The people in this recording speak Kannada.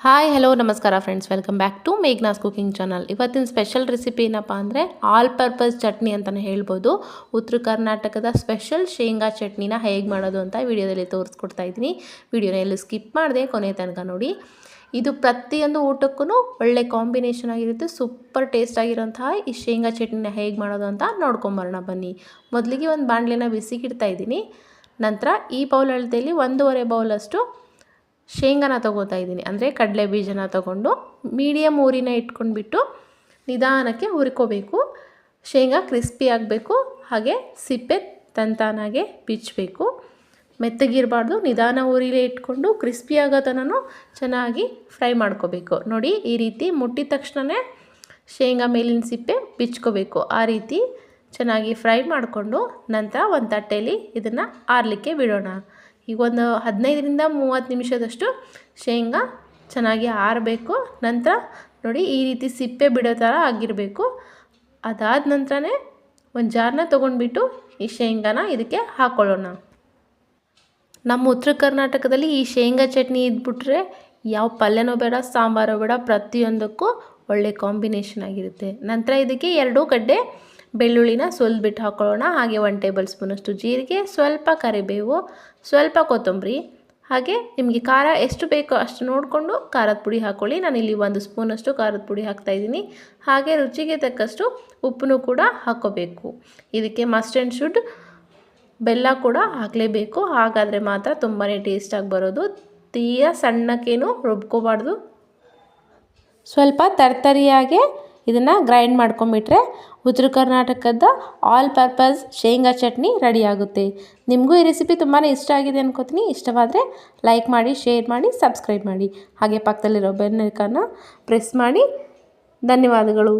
ಹಾಯ್ ಹಲೋ ನಮಸ್ಕಾರ friends, welcome back to Meghna's cooking channel. ಇವತ್ತಿನ ಸ್ಪೆಷಲ್ ರೆಸಿಪಿ ಏನಪ್ಪ ಅಂದರೆ ಆಲ್ ಪರ್ಪಸ್ ಚಟ್ನಿ ಅಂತಲೇ ಹೇಳ್ಬೋದು. ಉತ್ತರ ಕರ್ನಾಟಕದ ಸ್ಪೆಷಲ್ ಶೇಂಗಾ ಚಟ್ನಿನ ಹೇಗೆ ಮಾಡೋದು ಅಂತ ವಿಡಿಯೋದಲ್ಲಿ ತೋರಿಸ್ಕೊಡ್ತಾ ಇದ್ದೀನಿ. ವಿಡಿಯೋನ ಎಲ್ಲೂ ಸ್ಕಿಪ್ ಮಾಡಿದೆ ಕೊನೆ ತನಕ ನೋಡಿ. ಇದು ಪ್ರತಿಯೊಂದು ಊಟಕ್ಕೂ ಒಳ್ಳೆ ಕಾಂಬಿನೇಷನ್ ಆಗಿರುತ್ತೆ. ಸೂಪರ್ ಟೇಸ್ಟ್ ಆಗಿರೋಂತಹ ಈ ಶೇಂಗಾ ಚಟ್ನಿನ ಹೇಗೆ ಮಾಡೋದು ಅಂತ ನೋಡ್ಕೊಂಬರೋಣ ಬನ್ನಿ. ಮೊದಲಿಗೆ ಒಂದು ಬಾಣಲೆನ ಬಿಸಿಗಿಡ್ತಾ ಇದ್ದೀನಿ. ನಂತರ ಈ ಬೌಲ್ ಅಳತೆಯಲ್ಲಿ 1.5 ಬೌಲಷ್ಟು ಶೇಂಗಾನ ತೊಗೋತಾ ಇದ್ದೀನಿ. ಅಂದರೆ ಕಡಲೆ ಬೀಜನ ತೊಗೊಂಡು ಮೀಡಿಯಮ್ ಊರಿನ ಇಟ್ಕೊಂಡ್ಬಿಟ್ಟು ನಿಧಾನಕ್ಕೆ ಹುರ್ಕೋಬೇಕು. ಶೇಂಗಾ ಕ್ರಿಸ್ಪಿ ಆಗಬೇಕು, ಹಾಗೆ ಸಿಪ್ಪೆ ತಂತಾನಾಗೆ ಬಿಚ್ಚಬೇಕು. ಮೆತ್ತಗಿರಬಾರ್ದು, ನಿಧಾನ ಊರಿಲೇ ಇಟ್ಕೊಂಡು ಕ್ರಿಸ್ಪಿ ಆಗೋ ತನಕ ಚೆನ್ನಾಗಿ ಫ್ರೈ ಮಾಡ್ಕೋಬೇಕು. ನೋಡಿ, ಈ ರೀತಿ ಮುಟ್ಟಿದ ತಕ್ಷಣವೇ ಶೇಂಗಾ ಮೇಲಿನ ಸಿಪ್ಪೆ ಬಿಚ್ಕೋಬೇಕು. ಆ ರೀತಿ ಚೆನ್ನಾಗಿ ಫ್ರೈ ಮಾಡಿಕೊಂಡು ನಂತರ ಒಂದು ತಟ್ಟೆಯಲ್ಲಿ ಇದನ್ನು ಆರಲಿಕ್ಕೆ ಬಿಡೋಣ. ಈಗ ಒಂದು 15ರಿಂದ 30 ನಿಮಿಷದಷ್ಟು ಶೇಂಗಾ ಚೆನ್ನಾಗಿ ಆರಬೇಕು. ನಂತರ ನೋಡಿ, ಈ ರೀತಿ ಸಿಪ್ಪೆ ಬಿಡೋ ಥರ ಆಗಿರಬೇಕು. ಅದಾದ ನಂತರನೇ ಒಂದು ಜಾರನ್ನ ತೊಗೊಂಡ್ಬಿಟ್ಟು ಈ ಶೇಂಗಾನ ಇದಕ್ಕೆ ಹಾಕ್ಕೊಳ್ಳೋಣ. ನಮ್ಮ ಉತ್ತರ ಕರ್ನಾಟಕದಲ್ಲಿ ಈ ಶೇಂಗಾ ಚಟ್ನಿ ಇದ್ಬಿಟ್ರೆ ಯಾವ ಪಲ್ಯನೂ ಬೇಡ, ಸಾಂಬಾರು ಬೇಡ, ಪ್ರತಿಯೊಂದಕ್ಕೂ ಒಳ್ಳೆ ಕಾಂಬಿನೇಷನ್ ಆಗಿರುತ್ತೆ. ನಂತರ ಇದಕ್ಕೆ 2 ಗಡ್ಡೆ ಬೆಳ್ಳುಳ್ಳಿನ ಸುಲಿದ್ಬಿಟ್ಟು ಹಾಕ್ಕೊಳ್ಳೋಣ. ಹಾಗೆ 1 ಟೇಬಲ್ ಸ್ಪೂನಷ್ಟು ಜೀರಿಗೆ, ಸ್ವಲ್ಪ ಕರಿಬೇವು, ಸ್ವಲ್ಪ ಕೊತ್ತಂಬರಿ, ಹಾಗೆ ನಿಮಗೆ ಖಾರ ಎಷ್ಟು ಬೇಕೋ ಅಷ್ಟು ನೋಡಿಕೊಂಡು ಖಾರದ ಪುಡಿ ಹಾಕ್ಕೊಳ್ಳಿ. ನಾನಿಲ್ಲಿ 1 ಸ್ಪೂನಷ್ಟು ಖಾರದ ಪುಡಿ ಹಾಕ್ತಾಯಿದ್ದೀನಿ. ಹಾಗೆ ರುಚಿಗೆ ತಕ್ಕಷ್ಟು ಉಪ್ಪನ್ನು ಕೂಡ ಹಾಕ್ಕೋಬೇಕು. ಇದಕ್ಕೆ ಮಸ್ಟ್ ಆ್ಯಂಡ್ ಶುಡ್ ಬೆಲ್ಲ ಕೂಡ ಹಾಕಲೇಬೇಕು. ಹಾಗಾದರೆ ಮಾತ್ರ ತುಂಬಾ ಟೇಸ್ಟಾಗಿ ಬರೋದು. ತೀರಾ ಸಣ್ಣಕ್ಕೇನು ರುಬ್ಕೋಬಾರ್ದು, ಸ್ವಲ್ಪ ತರ್ತರಿಯಾಗೆ ಇದನ್ನು ಗ್ರೈಂಡ್ ಮಾಡ್ಕೊಂಬಿಟ್ರೆ ಉತ್ತರ ಕರ್ನಾಟಕದ ಆಲ್ ಪರ್ಪಸ್ ಶೇಂಗಾ ಚಟ್ನಿ ರೆಡಿ ಆಗುತ್ತೆ. ನಿಮಗೂ ಈ ರೆಸಿಪಿ ತುಂಬಾ ಇಷ್ಟ ಆಗಿದೆ ಅನ್ಕೋತೀನಿ. ಇಷ್ಟವಾದರೆ ಲೈಕ್ ಮಾಡಿ, ಶೇರ್ ಮಾಡಿ, ಸಬ್ಸ್ಕ್ರೈಬ್ ಮಾಡಿ. ಹಾಗೆ ಪಕ್ಕದಲ್ಲಿರೋ ಬೆಲ್ ಐಕಾನ್ನ ಪ್ರೆಸ್ ಮಾಡಿ. ಧನ್ಯವಾದಗಳು.